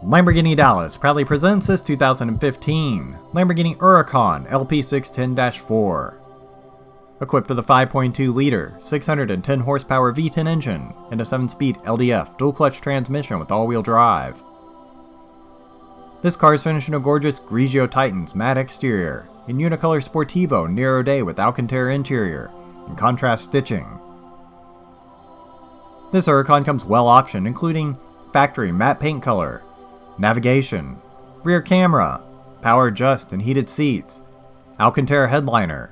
Lamborghini Dallas proudly presents this 2015 Lamborghini Huracán LP610-4. Equipped with a 5.2-liter, 610 horsepower V10 engine and a 7-speed LDF dual-clutch transmission with all-wheel drive. This car is finished in a gorgeous Grigio Titans matte exterior in Unicolor Sportivo Nero Ade with Alcantara interior and contrast stitching. This Huracan comes well optioned, including factory matte paint color, navigation, rear camera, power adjust and heated seats, Alcantara headliner,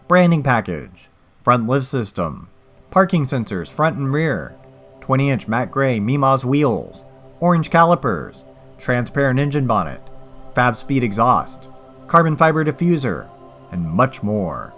branding package, front lift system, parking sensors front and rear, 20-inch matte gray Mima wheels, orange calipers, transparent engine bonnet, Fabspeed exhaust, carbon fiber diffuser, and much more.